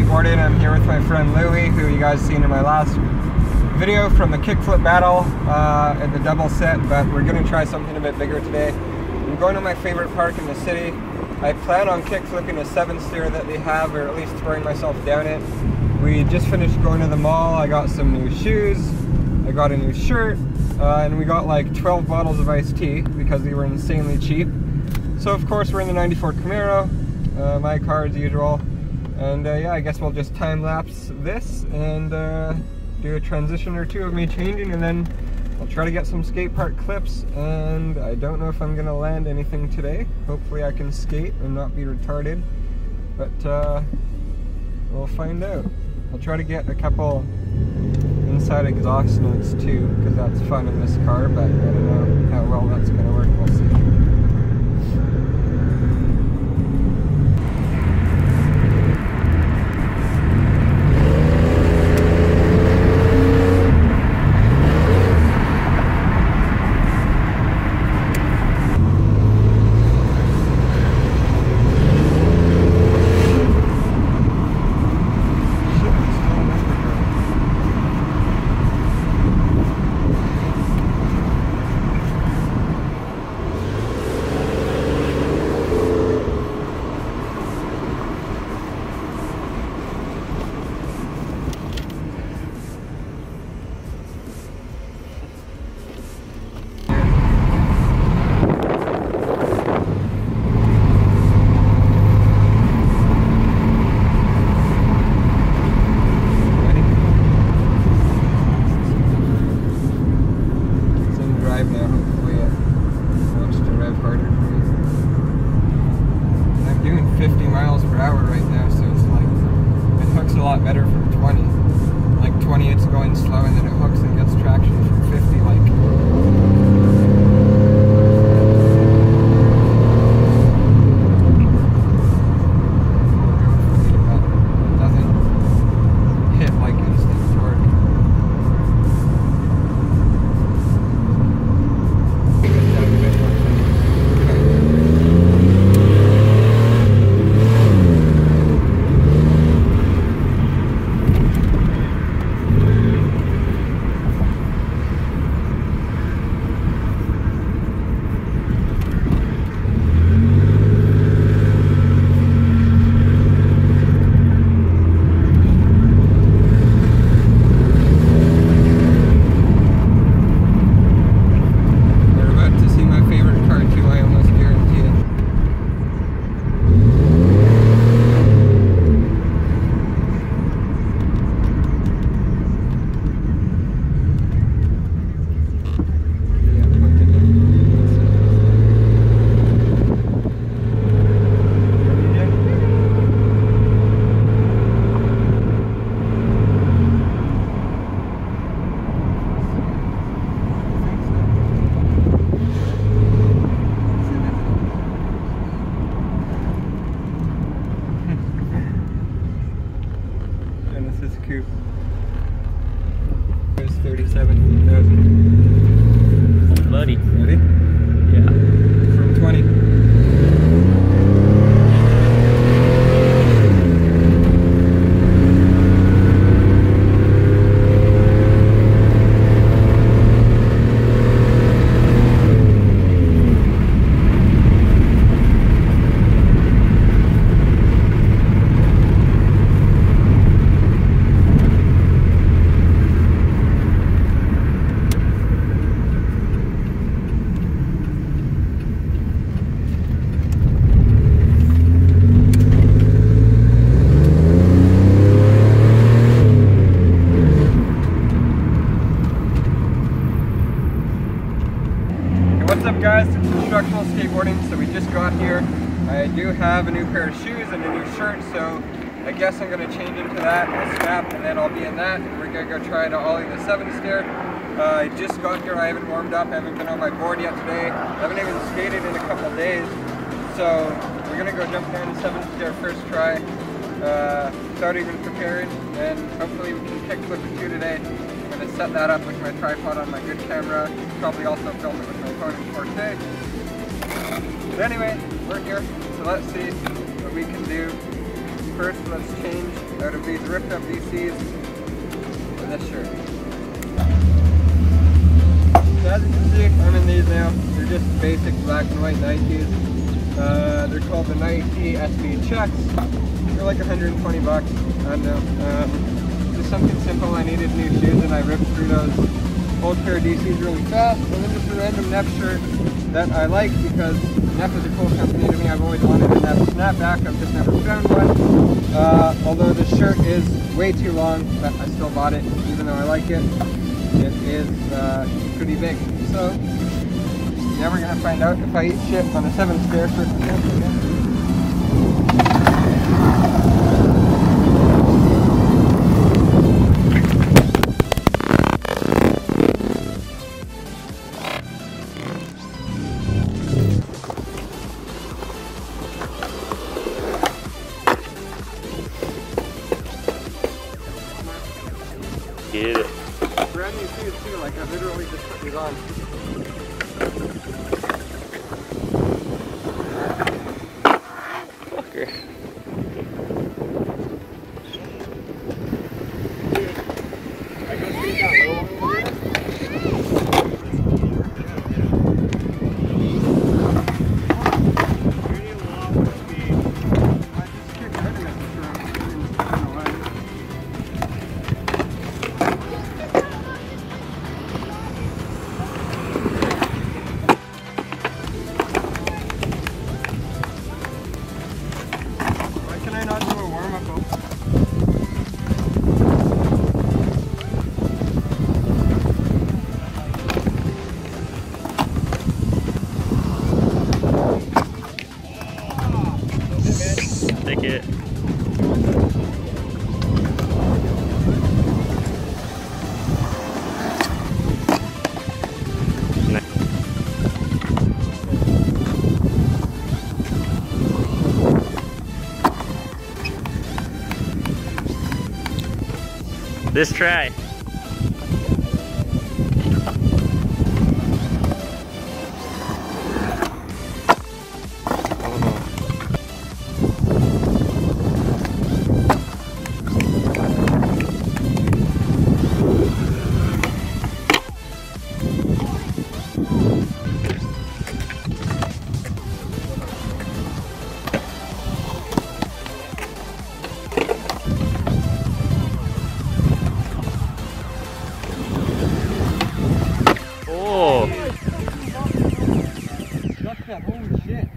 Skateboarding. I'm here with my friend Lowry, who you guys seen in my last video from the kickflip battle at the double set, but we're going to try something a bit bigger today. I'm going to my favorite park in the city. I plan on kickflipping a 7-stair that they have, or at least throwing myself down it. We just finished going to the mall. I got some new shoes, I got a new shirt, and we got like 12 bottles of iced tea because they were insanely cheap. So of course we're in the 94 Camaro, my car as usual. And yeah, I guess we'll just time-lapse this and do a transition or two of me changing, and then I'll try to get some skate park clips. And I don't know if I'm gonna land anything today. Hopefully I can skate and not be retarded, but we'll find out. I'll try to get a couple inside exhaust notes too, because that's fun in this car, but I don't know how well that's gonna work. We'll see. Better from 20. Like 20 it's going slow, and then it hooks and gets traction from 50 like. It doesn't hit like instant torque. There's 37,000. Buddy. Ready? Yeah. From 20. What's up guys, it's Instructional Skateboarding. So we just got here. I do have a new pair of shoes and a new shirt, so I guess I'm going to change into that, I'll snap, and then I'll be in that, and we're going to go try to ollie the 7-stair. I just got here, I haven't warmed up, I haven't been on my board yet today. I haven't even skated in a couple of days, so we're going to go jump down the 7-stair first try without even preparing, and hopefully we can kickflip a few today. I'm going to set that up with my tripod on my good camera, probably also film it with my phone in 4K. But anyway, we're here, so let's see what we can do first, let's change out of these ripped up DCs for this shirt. So as you can see, I'm in these now. They're just basic black and white Nikes. They're called the Nike SB Checks. They're like 120 bucks. I don't know. Just something simple. I needed new shoes and I ripped through those old pair of DCs really fast. And then just a random Neff shirt that I like because Neff is a cool company to me. I've always wanted a Neff snapback. I've just never found one. Although this shirt is way too long, but I still bought it even though I like it. It is pretty big. So now we're gonna find out if I eat shit on a 7 Stair shirt. Get it. Brand new shoes too, like I literally just put these on. Fucker. I can see that little one here. Take it. This try. Holy shit.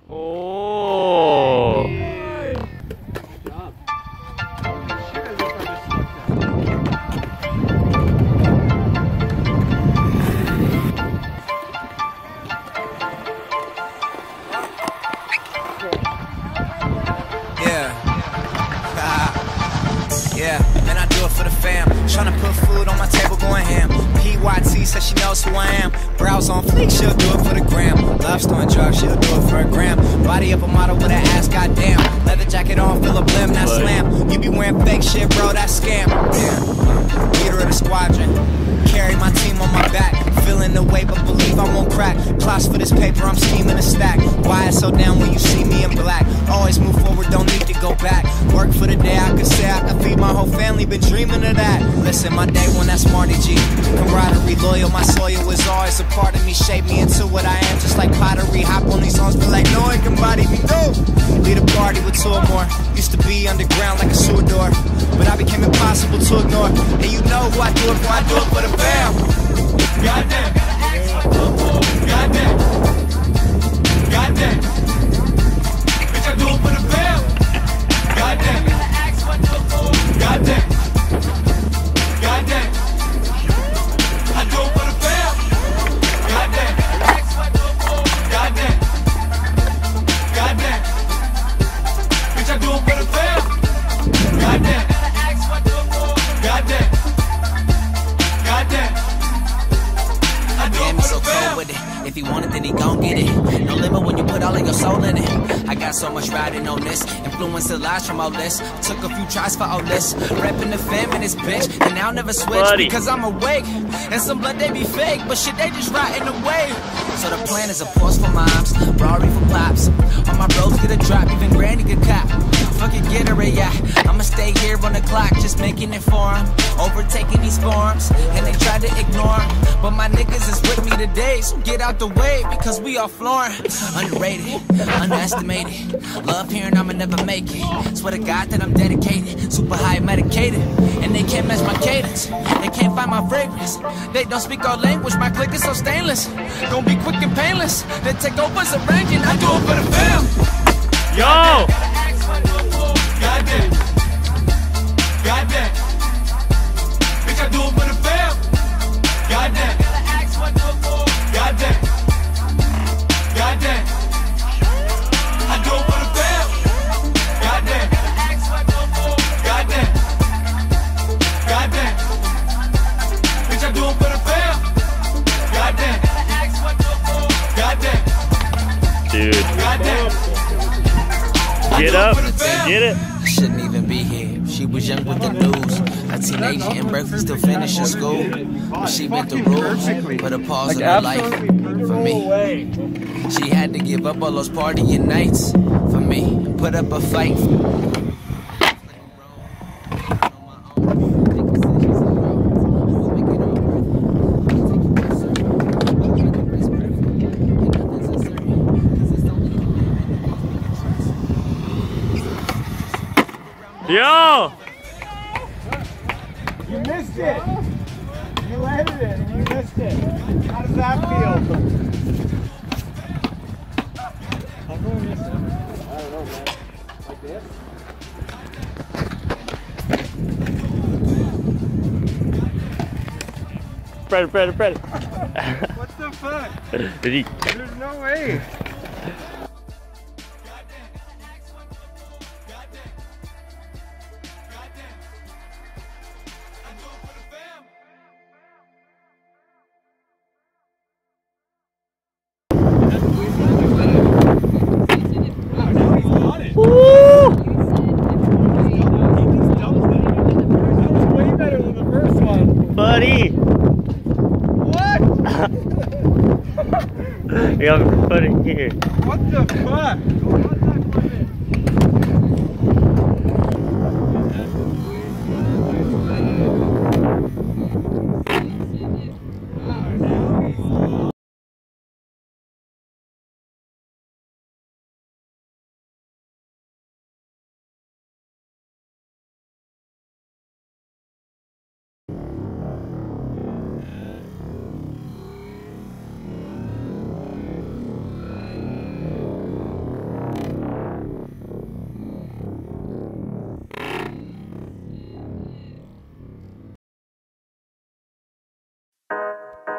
Oh. Good job. Holy shit, I just that. Yeah, man, I do it for the fam. Tryna put food on my table, going ham. PYT says she knows who I am. Brows on fleek, she'll do it for the gram. Love storing drugs, she'll do it for a gram. Body up a model with an ass, goddamn. Leather jacket on, fill a blim, that slam. You be wearing fake shit, bro, that scam. Yeah, leader of the squadron. Carry my team on my back. Feeling the weight, but believe I won't crack. Plots for this paper, I'm scheming a stack. Why it's so down when you see me in black? Always move forward, don't need to go back. Work for the day, I could say I could feed my whole family. Been dreaming of that. Listen, my day one, that's Marty G. Camaraderie, loyal, my soil is always a part of me. Shape me into what I am, just like pottery. Hop on these songs, feel like no one can body me, no. Lead a party with two or more. Used to be underground like a sewer door, but I became impossible to ignore. And you know who I do it for, I do it for the fam. Goddamn. Goddamn. Goddamn. Bitch, I do it for the fam. Goddamn. Goddamn. Goddamn. I do it for the fam. Goddamn. Goddamn. Goddamn. Bitch, I do it for the fam. Goddamn. Goddamn. Goddamn. I do it for the fam. If he want it, then he gon' get it. No limit when you put all of your soul in it. I got so much riding on this. Influence the lies from all this. Took a few tries for all this. Reppin' the fam in this bitch. And I'll never switch because I'm awake. And some blood they be fake, but shit they just riding away. So the plan is a Porsche for moms, Rari for pops. On my bros get a drop, even granny get cop. Fucking get her, yeah. I'ma stay here on the clock, just making it for 'em. Overtaking these forms, and they try to ignore 'em. But my niggas is with me today, so get out the way, because we all flooring. Underrated, underestimated. Love hearing I'ma never make it. Swear to God that I'm dedicated, super high medicated. And they can't match my cadence, they can't find my fragrance. They don't speak our language, my click is so stainless. Gonna be quick and painless, they take over as a range and I do it for the fam. Yo! Goddamn. Goddamn. Bitch, I do it for the fam. Goddamn. Goddamn. Goddamn. I do it for the fam. Goddamn. Goddamn. Goddamn. Bitch, I do it for the fam. Goddamn. Goddamn. Dude. Goddamn. Get up. Get it. Shouldn't even be here. She was young with the news. A teenager in breakfast, still finishing school. But she bent the rules, put a pause in her life for me. She had to give up all those partying nights for me. Put up a fight. Yo! You missed it! You landed it and you missed it. How does that feel? How do I miss it? I don't know, man. Like this? Fred. What the fuck? Did he? There's no way. Buddy! What? You have to put it here. What the fuck?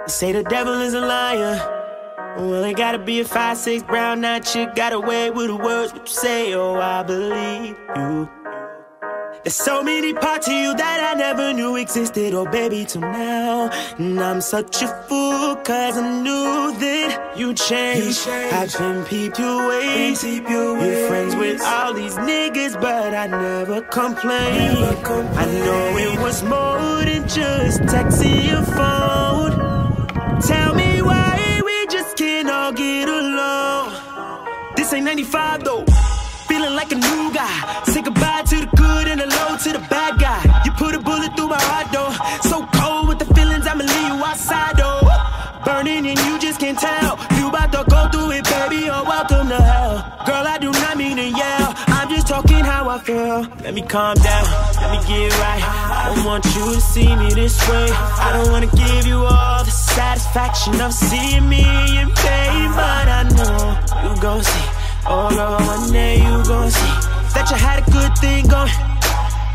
Say the devil is a liar. Well, it gotta be a 5'6" brown knot. You got away with the words, but you say, oh, I believe you. There's so many parts of you that I never knew existed, oh baby, till now. And I'm such a fool, cause I knew that you changed. I've been peeped your ways. You're friends with all these niggas, but I never complained. I know it was more than just texting your phone. Tell me why we just can't all get along. This ain't 95 though. Feeling like a new guy. Say goodbye to the good and the low to the bad guy. You put a bullet through my heart though. So cold with the feelings, I'ma leave you outside though. Burning and you just can't tell. You about to go through it, baby, or welcome to hell. Girl, I do not mean to yell. I'm just talking how I feel. Let me calm down, let me get right. I don't want you to see me this way. I don't wanna give you all the satisfaction of seeing me in pain, but I know you gon' see. Oh Lord, one day you gon' see that you had a good thing going.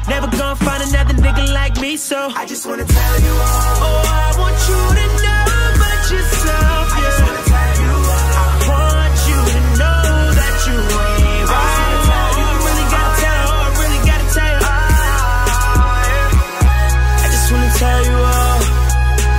Never gonna find another nigga like me, so I just wanna tell you all. Oh, I want you to know about yourself, yeah. I just wanna tell you all. I want you to know that you ain't right. I really gotta tell you, I really gotta tell you. I just wanna tell you all.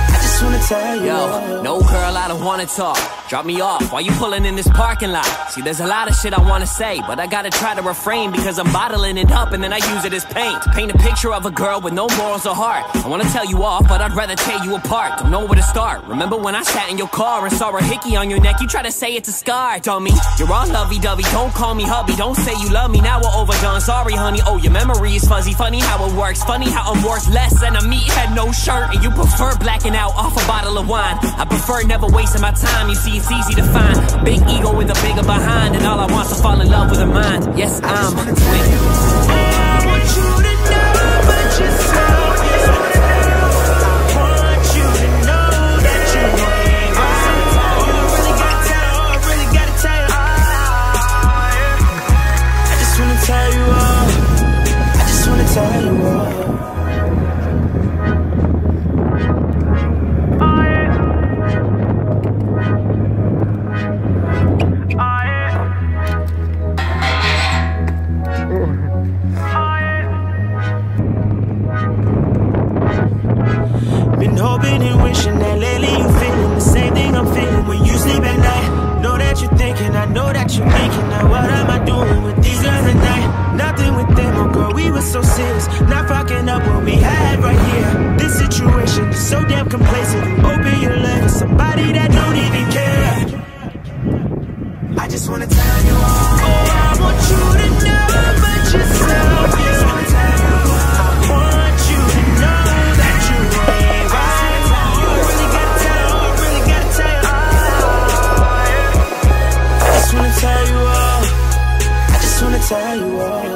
I just wanna tell you all. Yo, no girl, I don't wanna talk. Drop me off while you pulling in this parking lot. See, there's a lot of shit I wanna say, but I gotta try to refrain because I'm bottling it up and then I use it as paint. To paint a picture of a girl with no morals or heart. I wanna tell you off, but I'd rather tear you apart. Don't know where to start. Remember when I sat in your car and saw a hickey on your neck? You try to say it's a scar, dummy. You're all lovey-dovey, don't call me hubby. Don't say you love me, now we're overdone. Sorry, honey, oh, your memory is fuzzy. Funny how it works, funny how I'm worth less than a meathead, no shirt. And you prefer blacking out off a bottle of wine. I prefer never wasting my time. You see, it's easy to find a big ego with a bigger behind, and all I want is to fall in love with a mind. Yes, I'm Witt. I want you to know about yourself, yeah. I want you to know that you ain't right. You really gotta tell, I really gotta tell you. I just wanna tell you all. I just wanna tell you all. Been hoping and wishing that lately you feeling the same thing I'm feeling when you sleep at night. Know that you're thinking, I know that you're thinking. Now what am I doing with these girls at night? Nothing with them, oh girl, we were so serious. Not fucking up what we had right here. This situation is so damn complacent. Open your legs to somebody that don't even care. I just wanna tell you all. Oh, I want you to know about yourself, yeah. I want you to know that you ain't right. You really gotta tell, I really gotta tell you. I just wanna tell you all. I just wanna tell you all.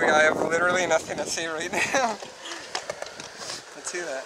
I have literally nothing to say right now. Let's hear that.